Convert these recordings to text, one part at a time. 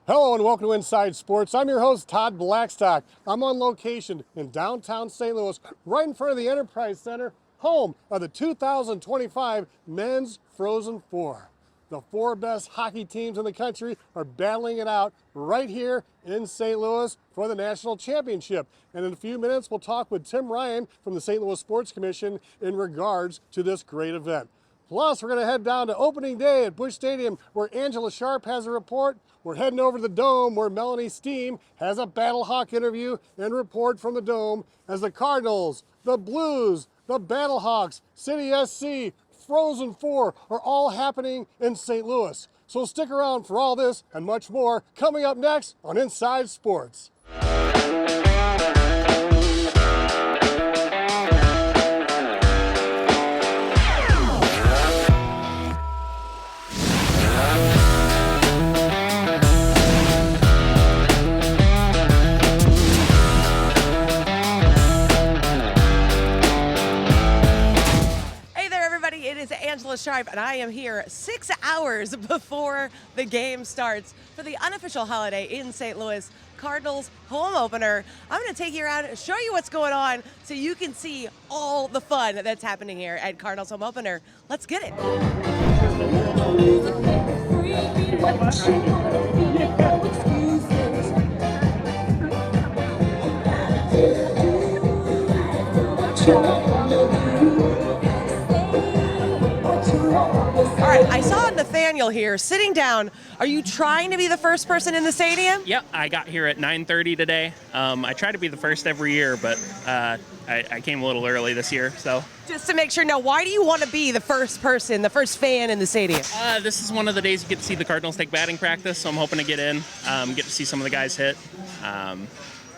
Hello and welcome to Inside Sports. I'm your host, Todd Blackstock. I'm on location in downtown St. Louis, right in front of the Enterprise Center, home of the 2025 Men's Frozen Four. The four best hockey teams in the country are battling it out right here in St. Louis for the national championship. And in a few minutes, we'll talk with Tim Ryan from the St. Louis Sports Commission in regards to this great event. Plus, we're going to head down to opening day at Busch Stadium where Angella Sharpe has a report. We're heading over to the Dome where Melanie Steen has a Battlehawk interview and report from the Dome as the Cardinals, the Blues, the Battlehawks, City SC, Frozen Four are all happening in St. Louis. So stick around for all this and much more coming up next on Inside Sports. It is Angella Sharpe, and I am here 6 hours before the game starts for the unofficial holiday in St. Louis, Cardinals Home Opener. I'm going to take you around and show you what's going on so you can see all the fun that's happening here at Cardinals Home Opener. Let's get it. All right, I saw Nathaniel here sitting down. Are you trying to be the first person in the stadium? Yep, I got here at 9:30 today. I try to be the first every year, but I came a little early this year. So just to make sure, now, why do you want to be the first person, the first fan in the stadium? This is one of the days you get to see the Cardinals take batting practice, so I'm hoping to get in, get to see some of the guys hit.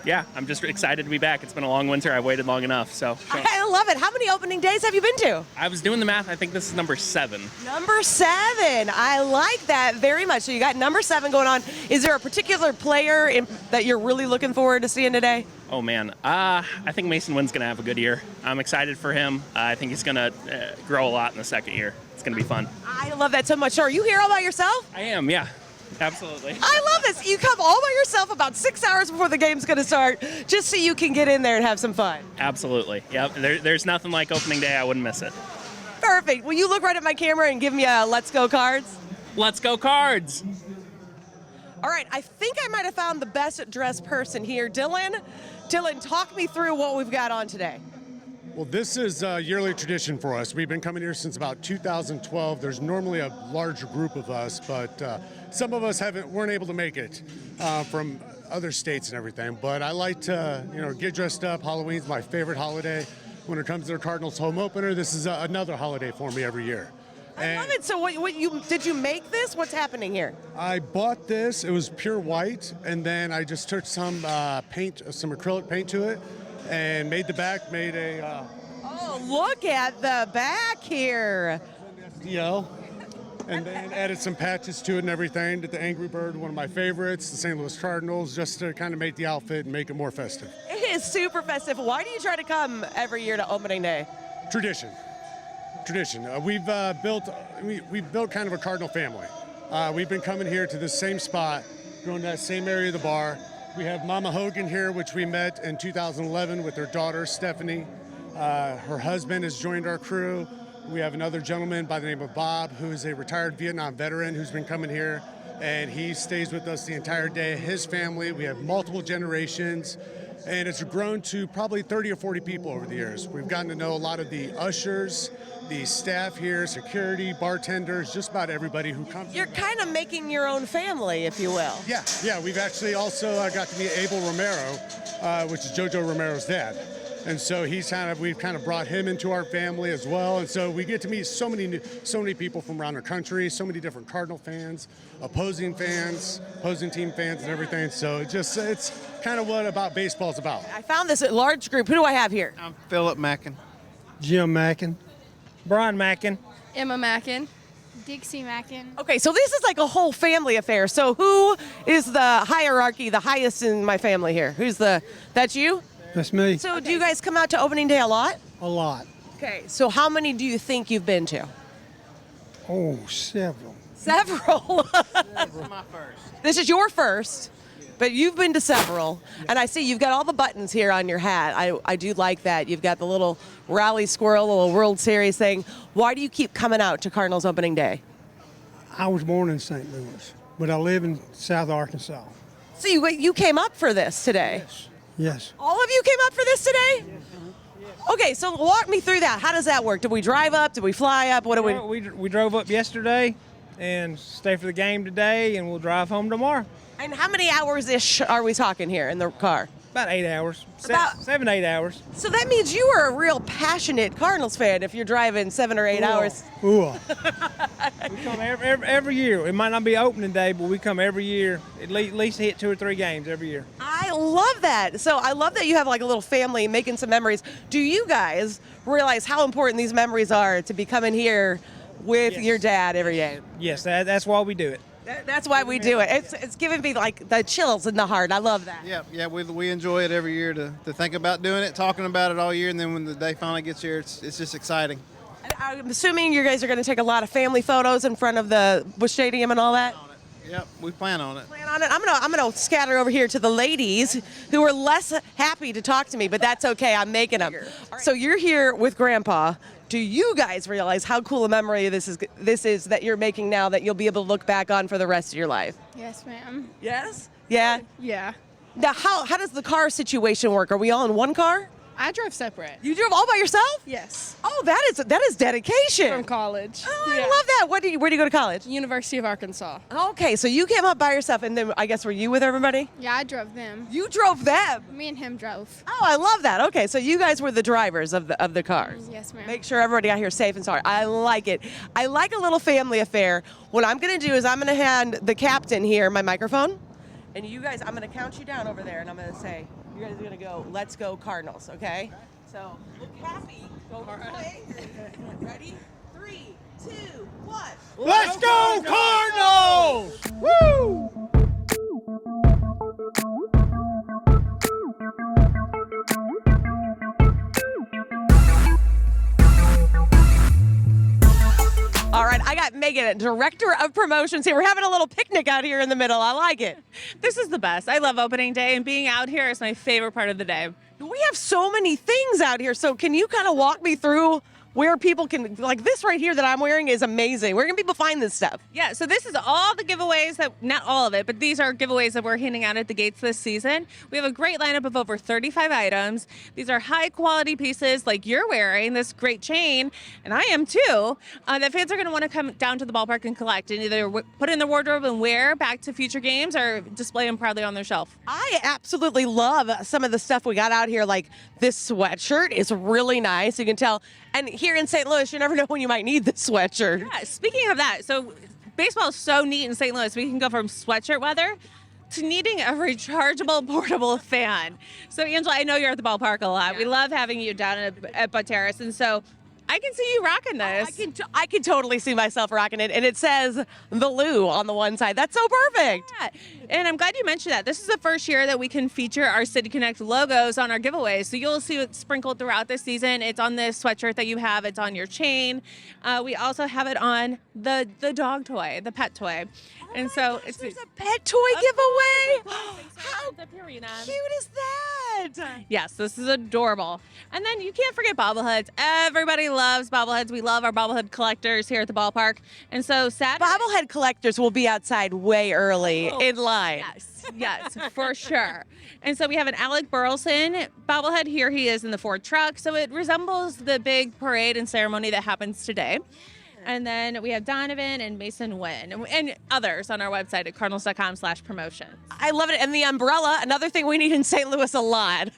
Yeah, I'm just excited to be back. It's been a long winter. I've waited long enough. So I love it. How many opening days have you been to? I was doing the math. I think this is number 7. Number 7. I like that very much. So you got number 7 going on. Is there a particular player that you're really looking forward to seeing today? Oh, man. I think Mason Wynn's going to have a good year. I'm excited for him. I think he's going to grow a lot in the second year. It's going to be fun. I love that so much. So are you here all by yourself? I am, yeah. Absolutely. I love this. You come all by yourself about 6 hours before the game's going to start just so you can get in there and have some fun. Absolutely. Yep. There's nothing like opening day. I wouldn't miss it. Perfect. Will you look right at my camera and give me a Let's Go Cards? Let's go Cards. All right. I think I might have found the best dressed person here. Dylan, talk me through what we've got on today. Well, this is a yearly tradition for us. We've been coming here since about 2012. There's normally a larger group of us, but some of us weren't able to make it from other states and everything. But I like to, get dressed up. Halloween's my favorite holiday. When it comes to the Cardinals Home Opener, this is another holiday for me every year. I love it. So did you make this? What's happening here? I bought this. It was pure white, and then I just took some paint, some acrylic paint to it, and made a oh, look at the back here. SDL, and then added some patches to it and everything. Did the Angry Bird, one of my favorites, the St. Louis Cardinals, just to kind of make the outfit and make it more festive. It is super festive. Why do you try to come every year to opening day? Tradition. We've built kind of a Cardinal family. We've been coming here to the same spot, going to that same area of the bar. We have Mama Hogan here, which we met in 2011 with her daughter, Stephanie. Her husband has joined our crew. We have another gentleman by the name of Bob, who is a retired Vietnam veteran who's been coming here, and he stays with us the entire day. His family, we have multiple generations, and it's grown to probably 30 or 40 people over the years. We've gotten to know a lot of the ushers, the staff here, security, bartenders, just about everybody who comes. You're kind of making your own family, if you will. Yeah. We've actually also got to meet Abel Romero, which is Jojo Romero's dad. And so we've kind of brought him into our family as well. And so we get to meet so many people from around the country, so many different Cardinal fans, opposing team fans and everything. So it's kind of what about baseball is about. I found this large group. Who do I have here? I'm Philip Mackin. Jim Mackin. Brian McKenna. Emma Mackin. Dixie Mackin. Okay, so this is like a whole family affair. So who is the hierarchy, the highest in my family here? That's you? That's me. So do you guys come out to opening day a lot? A lot. Okay, so how many do you think you've been to? Oh, several. Several. This is my first. This is your first, but you've been to several. And I see you've got all the buttons here on your hat. I do like that. You've got the little rally squirrel, little World Series thing. Why do you keep coming out to Cardinals opening day? I was born in St. Louis, but I live in South Arkansas. So you came up for this today? Yes. All of you came up for this today? Okay, so walk me through that. How does that work? Did we drive up? Did we fly up? What do we? We drove up yesterday and stay for the game today, and we'll drive home tomorrow. And how many hours-ish are we talking here in the car? About 8 hours. About- 7 to 8 hours. So that means you are a real passionate Cardinals fan if you're driving 7 or 8 hours. Ooh. We come every year. It might not be opening day, but we come every year. At least hit 2 or 3 games every year. I love that. So I love that you have like a little family making some memories. Do you guys realize how important these memories are to be coming here with Yes. your dad every day? Yes, that's why we do it. That's why we do it. It's giving me like the chills in the heart. I love that. Yeah, we enjoy it every year to think about doing it, talking about it all year, and then when the day finally gets here, it's just exciting. And I'm assuming you guys are going to take a lot of family photos in front of the Busch Stadium and all that. Yep, we plan on it. Plan on it. I'm gonna scatter over here to the ladies who are less happy to talk to me, but that's okay. I'm making them. So you're here with Grandpa. Do you guys realize how cool a memory this is that you're making now that you'll be able to look back on for the rest of your life? Yes, ma'am. Yes. Yeah. Yeah. Now, how does the car situation work? Are we all in one car? I drove separate. You drove all by yourself? Yes. Oh, that is dedication. From college. Oh, I love that. Where do you go to college? University of Arkansas. Okay, so you came up by yourself, and then I guess were you with everybody? Yeah, I drove them. You drove them. Me and him drove. Oh, I love that. Okay, so you guys were the drivers of the cars. Yes, ma'am. Make sure everybody out here is safe and sorry. I like it. I like a little family affair. What I'm going to do is I'm going to hand the captain here my microphone, and you guys, I'm going to count you down over there, and I'm going to say, you guys are going to go, let's go Cardinals, okay? So look happy. Don't look angry. Ready? 3, 2, 1. Let's go Cardinals! Woo! All right, I got Megan, Director of Promotions here. We're having a little picnic out here in the middle. I like it. This is the best. I love opening day, and being out here is my favorite part of the day. We have so many things out here. So can you kind of walk me through where people can, like this right here that I'm wearing is amazing. Where can people find this stuff? Yeah, so this is all the giveaways that, not all of it, but these are giveaways that we're handing out at the gates this season. We have a great lineup of over 35 items. These are high quality pieces like you're wearing, this great chain, and I am too, that fans are going to want to come down to the ballpark and collect and either put in their wardrobe and wear back to future games or display them proudly on their shelf. I absolutely love some of the stuff we got out here. Like this sweatshirt is really nice. You can tell. And here in St. Louis, you never know when you might need this sweatshirt. Yeah, speaking of that, so baseball is so neat in St. Louis. We can go from sweatshirt weather to needing a rechargeable portable fan. So Angela, I know you're at the ballpark a lot. Yeah. We love having you down at Bud Terrace, and so I can see you rocking this. I can totally see myself rocking it, and it says the Lou on the one side. That's so perfect. Yeah. And I'm glad you mentioned that. This is the first year that we can feature our City Connect logos on our giveaways. So you'll see it sprinkled throughout the season. It's on this sweatshirt that you have. It's on your chain. We also have it on the dog toy, the pet toy. And so it's a pet toy giveaway. How cute is that? Yes, this is adorable. And then you can't forget bobbleheads. Everybody loves bobbleheads. We love our bobblehead collectors here at the ballpark. And so Saturday, bobblehead collectors will be outside way early in line. Yes, for sure. And so we have an Alec Burleson bobblehead. Here he is in the Ford truck. So it resembles the big parade and ceremony that happens today. And then we have Donovan and Mason Wynn and others on our website at cardinals.com/promotion. I love it. And the umbrella, another thing we need in St. Louis a lot.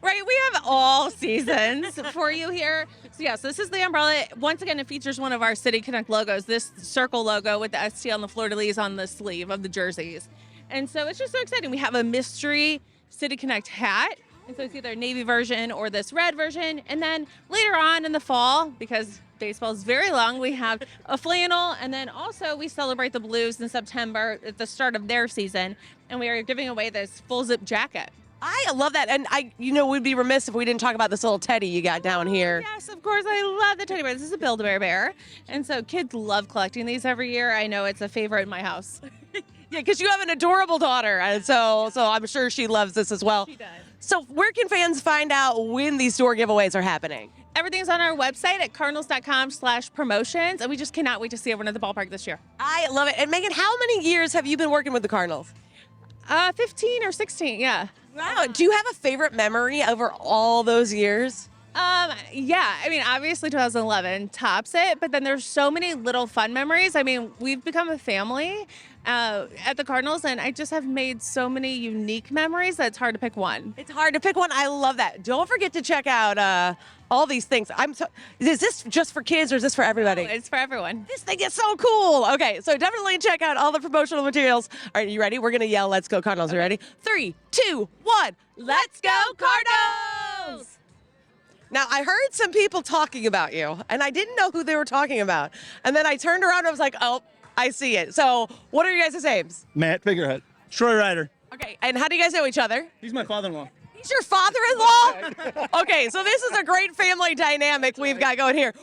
Right, we have all seasons for you here. So yes, this is the umbrella. Once again, it features one of our City Connect logos, this circle logo with the ST on the fleur-de-lis on the sleeve of the jerseys. And so it's just so exciting. We have a mystery City Connect hat. And so it's either a navy version or this red version. And then later on in the fall, because baseball is very long, we have a flannel. And then also we celebrate the Blues in September at the start of their season. And we are giving away this full zip jacket. I love that. And we'd be remiss if we didn't talk about this little teddy you got down here. Yes, of course. I love the teddy bear. This is a Build-A-Bear bear. And so kids love collecting these every year. I know it's a favorite in my house. Yeah, because you have an adorable daughter, and so I'm sure she loves this as well. She does. So where can fans find out when these door giveaways are happening? Everything's on our website at cardinals.com/promotions, and we just cannot wait to see everyone at the ballpark this year. I love it. And Megan, how many years have you been working with the Cardinals? 15 or 16, yeah. Wow. Do you have a favorite memory over all those years? Yeah, I mean, obviously 2011 tops it, but then there's so many little fun memories. I mean, we've become a family at the Cardinals, and I just have made so many unique memories that it's hard to pick one. It's hard to pick one. I love that. Don't forget to check out all these things. Is this just for kids or is this for everybody? It's for everyone. This thing is so cool. Okay, so definitely check out all the promotional materials. All right, you ready? We're going to yell, "Let's go Cardinals." You ready? 3, 2, 1. Let's go Cardinals! Now, I heard some people talking about you, and I didn't know who they were talking about. And then I turned around and I was like, oh, I see it. So what are your guys' names? Matt Figurehead. Troy Ryder. Okay, and how do you guys know each other? He's my father-in-law. He's your father-in-law? Okay, so this is a great family dynamic we've got going here.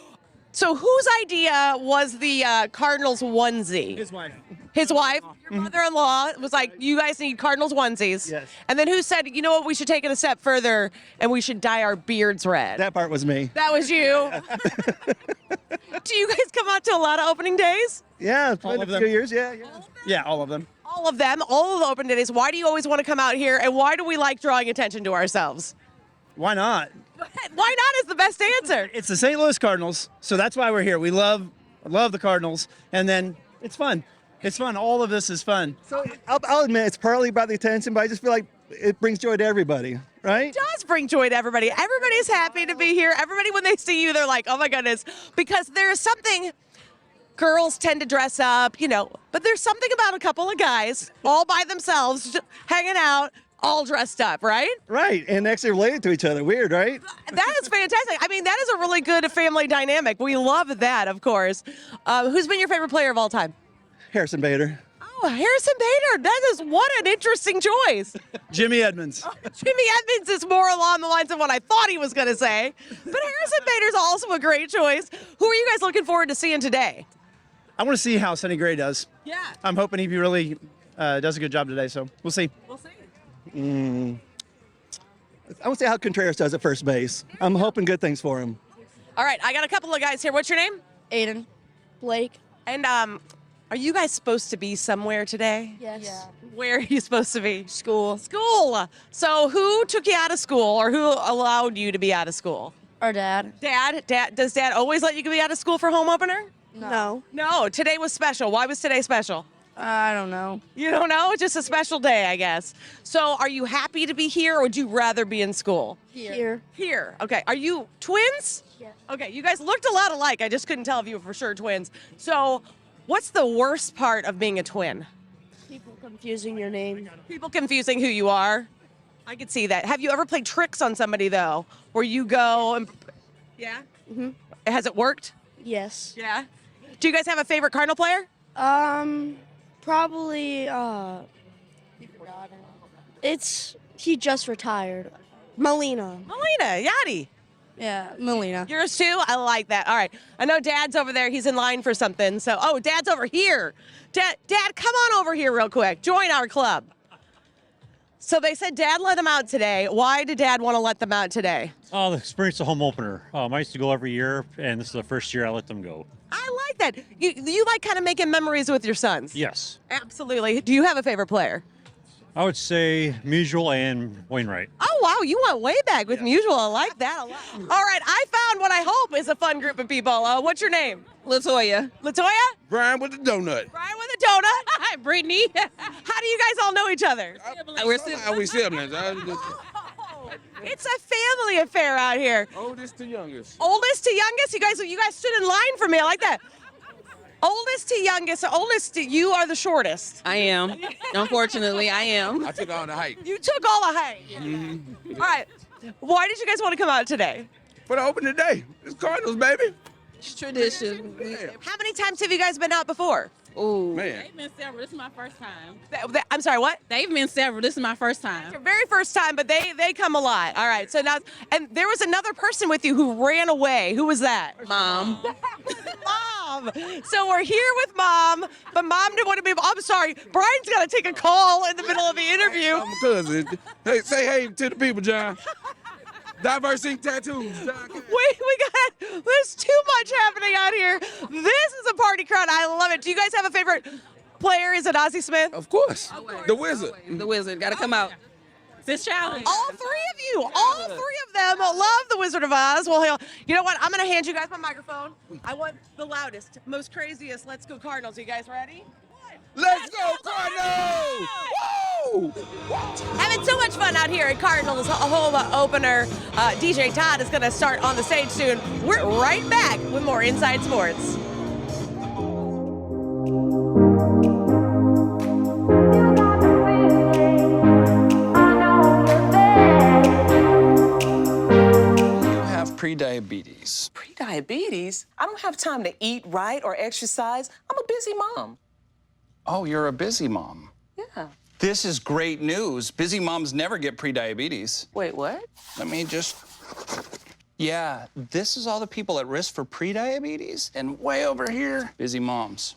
So whose idea was the Cardinals onesie? His wife. His wife, your mother-in-law, was like, you guys need Cardinals onesies. Yes. And then who said, you know what, we should take it a step further and we should dye our beards red? That part was me. That was you. Do you guys come out to a lot of opening days? Yeah, it's been All of a them? few years. Yeah. Yeah, all of them. All of them, all of the opening days. Why do you always want to come out here, and why do we like drawing attention to ourselves? Why not? Why not is the best answer. It's the St. Louis Cardinals, so that's why we're here. We love the Cardinals, and then it's fun. It's fun. All of this is fun. So I'll admit it's partly about the attention, but I just feel like it brings joy to everybody, right? It does bring joy to everybody. Everybody's happy to be here. Everybody, when they see you, they're like, oh my goodness. Because there's something, girls tend to dress up, but there's something about a couple of guys all by themselves, just hanging out, all dressed up, right? Right, and actually related to each other. Weird, right? That is fantastic. I mean, that is a really good family dynamic. We love that, of course. Who's been your favorite player of all time? Harrison Bader. Oh, Harrison Bader. That is what an interesting choice. Jimmy Edmonds. Jimmy Edmonds is more along the lines of what I thought he was going to say. But Harrison Bader's also a great choice. Who are you guys looking forward to seeing today? I want to see how Sonny Gray does. Yeah. I'm hoping he really does a good job today, so we'll see. We'll see. I want to see how Contreras does at first base. I'm hoping good things for him. All right, I got a couple of guys here. What's your name? Aiden. Blake. And are you guys supposed to be somewhere today? Yes. Yeah. Where are you supposed to be? School. School. So who took you out of school, or who allowed you to be out of school? Our dad. Dad? Does Dad always let you be out of school for home opener? No. No, today was special. Why was today special? I don't know. You don't know? It's just a special day, I guess. So are you happy to be here, or would you rather be in school? Here. Here. Okay. Are you twins? Yes. Okay. You guys looked a lot alike. I just couldn't tell if you were for sure twins. So what's the worst part of being a twin? People confusing your name. People confusing who you are. I could see that. Have you ever played tricks on somebody, though, where you go and... Yeah? Mm-hmm. Has it worked? Yes. Yeah. Do you guys have a favorite Cardinal player? Probably, he just retired. Molina. Yachty. Yeah, Molina. Yours too? I like that. All right. I know Dad's over there. He's in line for something. So, Dad's over here. Dad, come on over here real quick. Join our club. So they said Dad let them out today. Why did Dad want to let them out today? Oh, the experience of home opener. I used to go every year, and this is the first year I let them go. I like that. You like kind of making memories with your sons? Yes. Absolutely. Do you have a favorite player? I would say Musial and Wainwright. Oh, wow. You went way back with Musial. I like that a lot. All right. I found what I hope is a fun group of people. What's your name? Latoya. Latoya? Brian with the donut. Brian with a donut. Hi, Brittany. How do you guys all know each other? We siblings. It's a family affair out here. Oldest to youngest. Oldest to youngest? You guys stood in line for me. I like that. Oldest to youngest. You are the shortest. I am. Unfortunately, I am. I took all the height. You took all the height. Mm-hmm. All right. Why did you guys want to come out today? For the opening day. It's Cardinals, baby. It's tradition. How many times have you guys been out before? Ooh. Man. They've been several. This is my first time. I'm sorry, what? They've been several. This is my first time. Your very first time, but they come a lot. All right. So now, and there was another person with you who ran away. Who was that? Mom. Mom. So we're here with Mom, but Mom didn't want to be. I'm sorry. Brian's got to take a call in the middle of the interview. I'm a cousin. Hey, say hey to the people, John. Diversity tattoos. John. We got. There's too much happening out here. This is a party crowd. I love it. Do you guys have a favorite player? Is it Ozzie Smith? Of course. The wizard. The wizard. Got to come out. This challenge. All three of you, all three of them love the Wizard of Oz. Well, you know what? I'm going to hand you guys my microphone. I want the loudest, most craziest. Let's go Cardinals. Are you guys ready? Let's go, Cardinals! Woo! Having so much fun out here at Cardinals Home Opener. DJ Todd is going to start on the stage soon. We're right back with more Inside Sports. Pre-diabetes. Pre-diabetes? I don't have time to eat right or exercise. I'm a busy mom. Oh, you're a busy mom. Yeah. This is great news. Busy moms never get pre-diabetes. Wait, what? Let me just... Yeah, this is all the people at risk for pre-diabetes, and way over here, busy moms.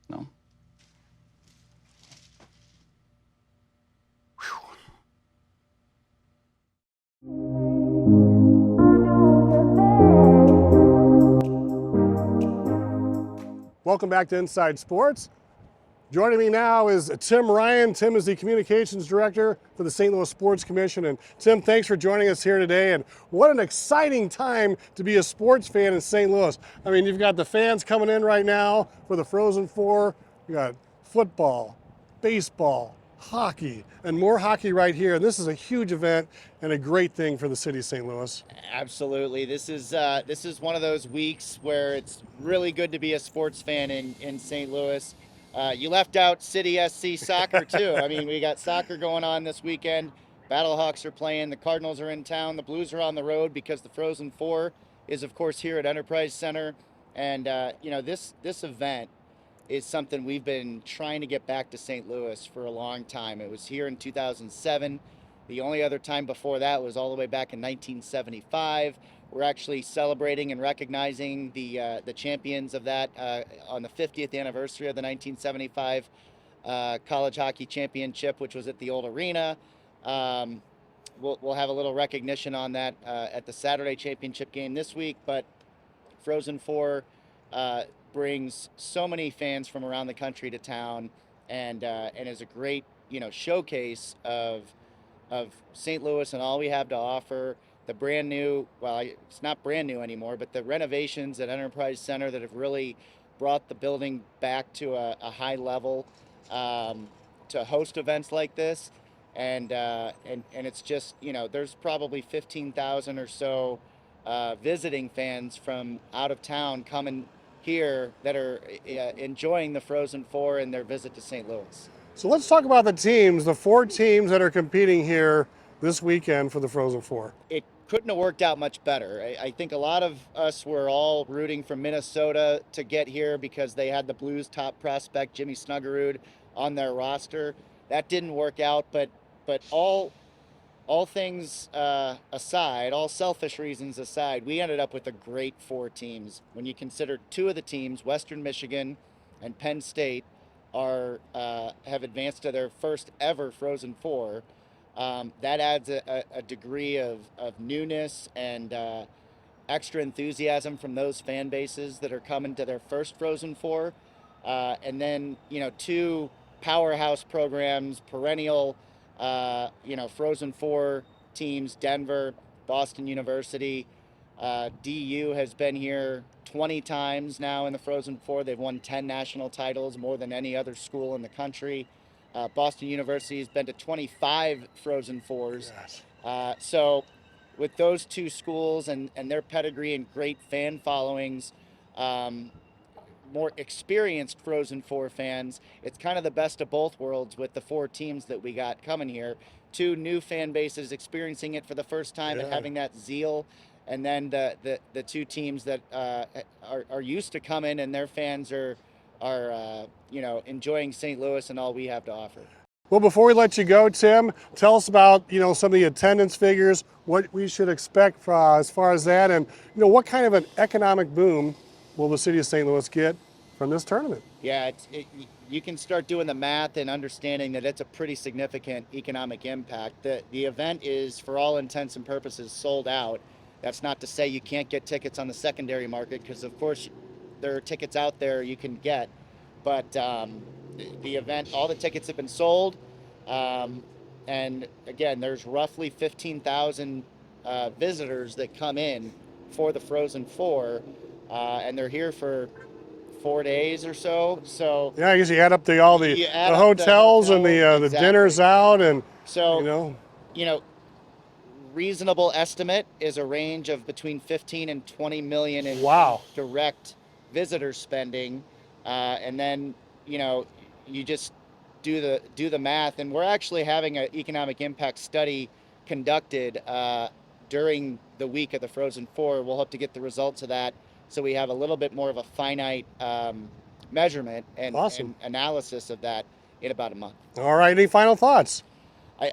No? Welcome back to Inside Sports. Joining me now is Tim Ryan. Tim is the Communications Director for the St. Louis Sports Commission. And Tim, thanks for joining us here today. And what an exciting time to be a sports fan in St. Louis. I mean, you've got the fans coming in right now for the Frozen Four. You got football, baseball, hockey, and more hockey right here. And this is a huge event and a great thing for the city of St. Louis. Absolutely. This is one of those weeks where it's really good to be a sports fan in St. Louis. You left out City SC soccer too. I mean, we got soccer going on this weekend. Battlehawks are playing. The Cardinals are in town. The Blues are on the road because the Frozen Four is, of course, here at Enterprise Center. And this event is something we've been trying to get back to St. Louis for a long time. It was here in 2007. The only other time before that was all the way back in 1975. We're actually celebrating and recognizing the champions of that on the 50th anniversary of the 1975 College Hockey Championship, which was at the old arena. We'll have a little recognition on that at the Saturday championship game this week, but Frozen Four brings so many fans from around the country to town, and is a great showcase of St. Louis and all we have to offer. The brand new, well, it's not brand new anymore, but the renovations at Enterprise Center that have really brought the building back to a high level to host events like this, and it's just there's probably 15,000 or so visiting fans from out of town coming here that are enjoying the Frozen Four and their visit to St. Louis. So let's talk about the teams, the four teams that are competing here this weekend for the Frozen Four. It couldn't have worked out much better. I think a lot of us were all rooting for Minnesota to get here because they had the Blues top prospect, Jimmy Snuggerud, on their roster. That didn't work out, but all things aside, all selfish reasons aside, we ended up with a great four teams. When you consider two of the teams, Western Michigan and Penn State, have advanced to their first ever Frozen Four. That adds a degree of newness and extra enthusiasm from those fan bases that are coming to their first Frozen Four. And then, two powerhouse programs, perennial, Frozen Four teams, Denver, Boston University. DU has been here 20 times now in the Frozen Four. They've won 10 national titles, more than any other school in the country. Boston University has been to 25 Frozen Fours. Yes. So with those two schools and their pedigree and great fan followings, more experienced Frozen Four fans, it's kind of the best of both worlds with the four teams that we got coming here. Two new fan bases experiencing it for the first time and having that zeal and then the two teams that are used to coming and their fans are enjoying St. Louis and all we have to offer. Well, before we let you go, Tim, tell us about some of the attendance figures, what we should expect as far as that, and what kind of an economic boom will the city of St. Louis get from this tournament? Yeah, you can start doing the math and understanding that it's a pretty significant economic impact. The event is, for all intents and purposes, sold out. That's not to say you can't get tickets on the secondary market, because of course there are tickets out there you can get, but the event, all the tickets have been sold, and again, there's roughly 15,000 visitors that come in for the Frozen Four, and they're here for 4 days or so. So yeah, I guess you add up all the hotels and the dinners out, and so reasonable estimate is a range of between 15 and 20 million in direct visitor spending, and then you just do the math, and we're actually having an economic impact study conducted during the week of the Frozen Four. We'll hope to get the results of that, so we have a little bit more of a finite measurement and analysis of that in about a month. All right, any final thoughts?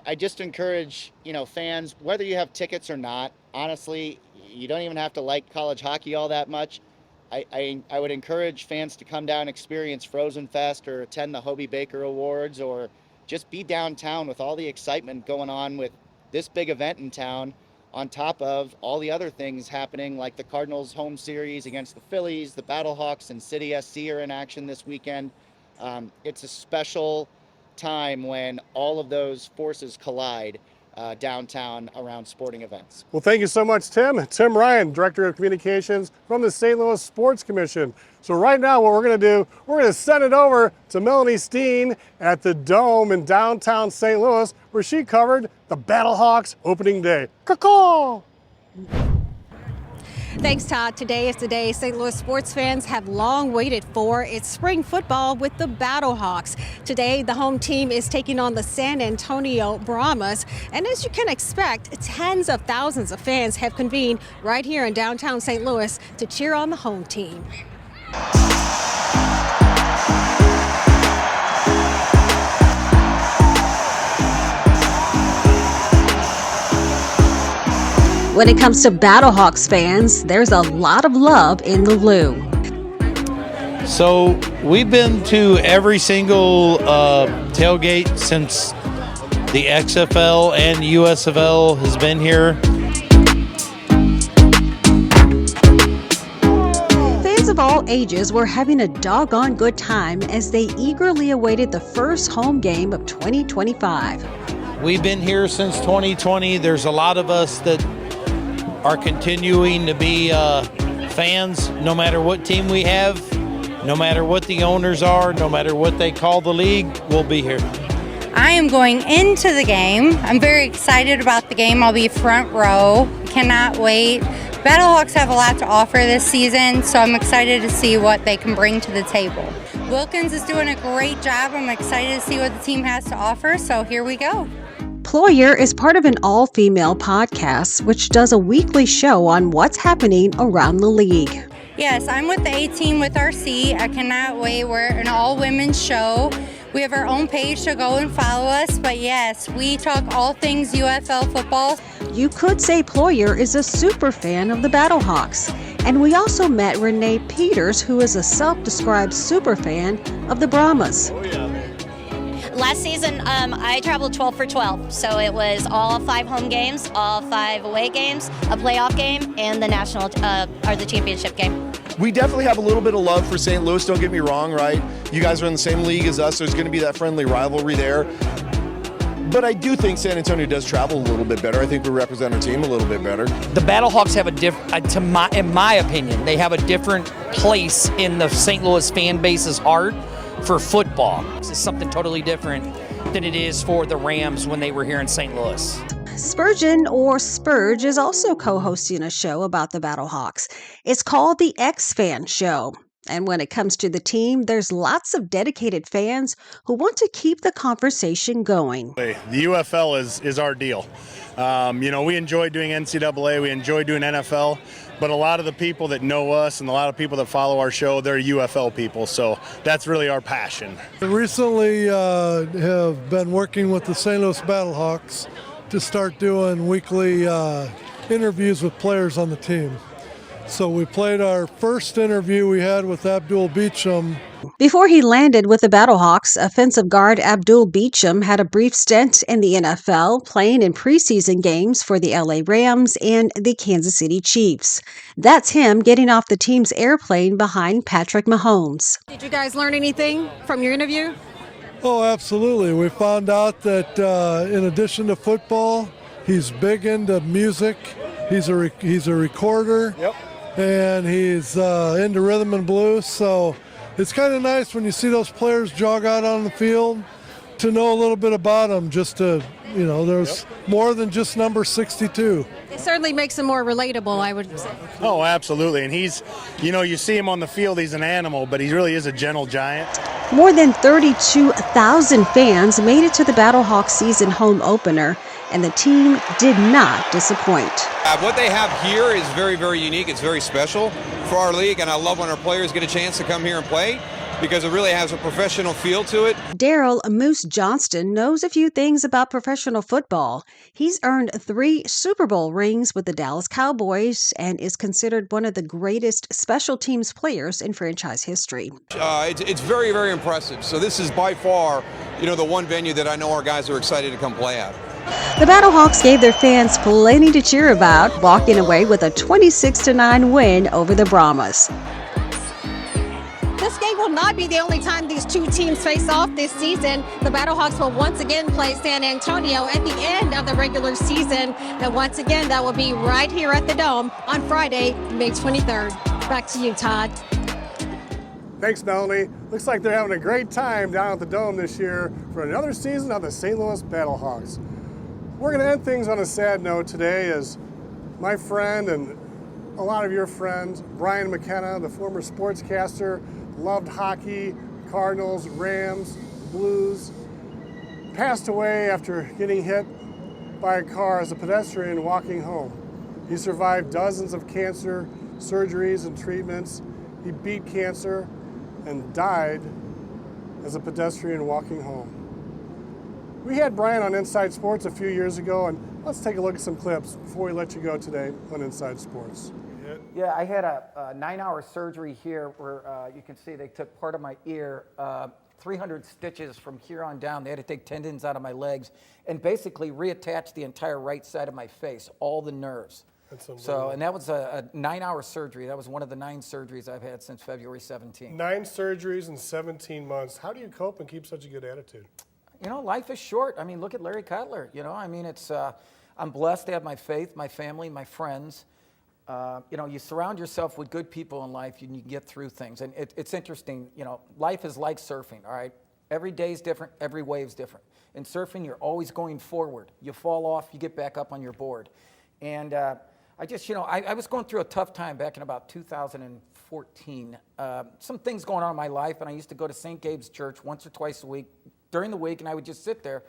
I just encourage fans, whether you have tickets or not, honestly, you don't even have to like college hockey all that much. I would encourage fans to come down and experience Frozen Fest, or attend the Hobie Baker Awards, or just be downtown with all the excitement going on with this big event in town, on top of all the other things happening, like the Cardinals home series against the Phillies, the Battlehawks and City SC are in action this weekend. It's a special time when all of those forces collide downtown around sporting events. Well, thank you so much, Tim. Tim Ryan, Director of Communications from the St. Louis Sports Commission. So right now what we're going to do, we're going to send it over to Melanie Steen at the Dome in downtown St. Louis, where she covered the Battlehawks opening day. Caw-caw! Thanks, Todd. Today is the day St. Louis sports fans have long waited for. It's spring football with the Battlehawks. Today, the home team is taking on the San Antonio Brahmas. And as you can expect, tens of thousands of fans have convened right here in downtown St. Louis to cheer on the home team. When it comes to Battlehawks fans, there's a lot of love in the Lou. So we've been to every single tailgate since the XFL and USFL has been here. Fans of all ages were having a doggone good time as they eagerly awaited the first home game of 2025. We've been here since 2020. There's a lot of us that are continuing to be fans, no matter what team we have, no matter what the owners are, no matter what they call the league, we'll be here. I am going into the game. I'm very excited about the game. I'll be front row. Cannot wait. Battlehawks have a lot to offer this season, so I'm excited to see what they can bring to the table. Wilkins is doing a great job. I'm excited to see what the team has to offer, so here we go. Ployer is part of an all-female podcast, which does a weekly show on what's happening around the league. Yes, I'm with the A-Team with RC. I cannot wait. We're an all-women's show. We have our own page, so go and follow us. But yes, we talk all things UFL football. You could say Ployer is a super fan of the Battlehawks. And we also met Renee Peters, who is a self-described super fan of the Brahmas. Oh, yeah. Last season, I traveled 12 for 12, so it was all 5 home games, all 5 away games, a playoff game, and the national or the championship game. We definitely have a little bit of love for St. Louis, don't get me wrong, right? You guys are in the same league as us, so there's going to be that friendly rivalry there. But I do think San Antonio does travel a little bit better. I think we represent our team a little bit better. The Battlehawks have a different, in my opinion, they have a different place in the St. Louis fan base's heart for football. It's something totally different than it is for the Rams when they were here in St. Louis. Spurgeon, or Spurge, is also co-hosting a show about the Battlehawks. It's called the X-Fan Show. And when it comes to the team, there's lots of dedicated fans who want to keep the conversation going. The UFL is our deal. We enjoy doing NCAA, we enjoy doing NFL, but a lot of the people that know us and a lot of people that follow our show, they're UFL people, so that's really our passion. I recently have been working with the St. Louis Battlehawks to start doing weekly interviews with players on the team. So we played our first interview we had with Abdul Beecham. Before he landed with the Battlehawks, offensive guard Abdul Beecham had a brief stint in the NFL, playing in preseason games for the LA Rams and the Kansas City Chiefs. That's him getting off the team's airplane behind Patrick Mahomes. Did you guys learn anything from your interview? Oh, absolutely. We found out that in addition to football, he's big into music. He's a recorder. Yep. And he's into rhythm and blues, so it's kind of nice when you see those players jog out on the field to know a little bit about them, just to, there's more than just number 62. It certainly makes him more relatable, I would say. Oh, absolutely, and he's, you see him on the field, he's an animal, but he really is a gentle giant. More than 32,000 fans made it to the Battlehawks season home opener, and the team did not disappoint. What they have here is very, very unique. It's very special for our league, and I love when our players get a chance to come here and play because it really has a professional feel to it. Daryl Moose Johnston knows a few things about professional football. He's earned 3 Super Bowl rings with the Dallas Cowboys and is considered one of the greatest special teams players in franchise history. It's very, very impressive. So this is by far, the one venue that I know our guys are excited to come play at. The Battlehawks gave their fans plenty to cheer about, walking away with a 26-9 win over the Brahmas. This game will not be the only time these two teams face off this season. The Battlehawks will once again play San Antonio at the end of the regular season. And once again, that will be right here at the Dome on Friday, May 23rd. Back to you, Todd. Thanks, Melanie. Looks like they're having a great time down at the Dome this year for another season of the St. Louis Battlehawks. We're going to end things on a sad note today as my friend and a lot of your friends, Brian McKenna, the former sportscaster, loved hockey, Cardinals, Rams, Blues, passed away after getting hit by a car as a pedestrian walking home. He survived dozens of cancer surgeries and treatments. He beat cancer and died as a pedestrian walking home. We had Brian on Inside Sports a few years ago, and let's take a look at some clips before we let you go today on Inside Sports. Yeah, I had a 9-hour surgery here where you can see they took part of my ear, 300 stitches from here on down. They had to take tendons out of my legs and basically reattach the entire right side of my face, all the nerves. So, and that was a 9-hour surgery. That was one of the 9 surgeries I've had since February 17th. 9 surgeries in 17 months. How do you cope and keep such a good attitude? Life is short. I mean, look at Larry Cutler. It's I'm blessed to have my faith, my family, my friends. You surround yourself with good people in life, and you can get through things. And it's interesting. Life is like surfing. All right, every day is different. Every wave's different. In surfing, you're always going forward. You fall off, you get back up on your board. And I was going through a tough time back in about 2014. Some things going on in my life, and I used to go to St. Gabe's Church once or twice a week during the week, and I would just sit there,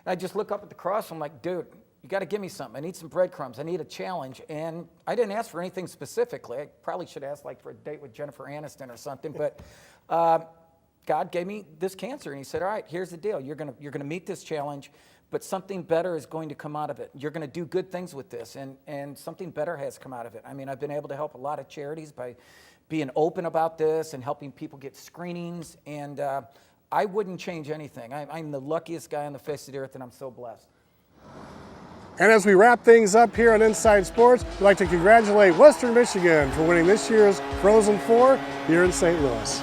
and I'd just look up at the cross, and I'm like, dude, you got to give me something. I need some breadcrumbs. I need a challenge. And I didn't ask for anything specifically. I probably should ask for a date with Jennifer Aniston or something, but God gave me this cancer, and he said, all right, here's the deal. You're gonna meet this challenge, but something better is going to come out of it. You're going to do good things with this, and something better has come out of it. I mean, I've been able to help a lot of charities by being open about this and helping people get screenings, and I wouldn't change anything. I'm the luckiest guy on the face of the earth, and I'm so blessed. And as we wrap things up here on Inside Sports, we'd like to congratulate Western Michigan for winning this year's Frozen Four here in St. Louis.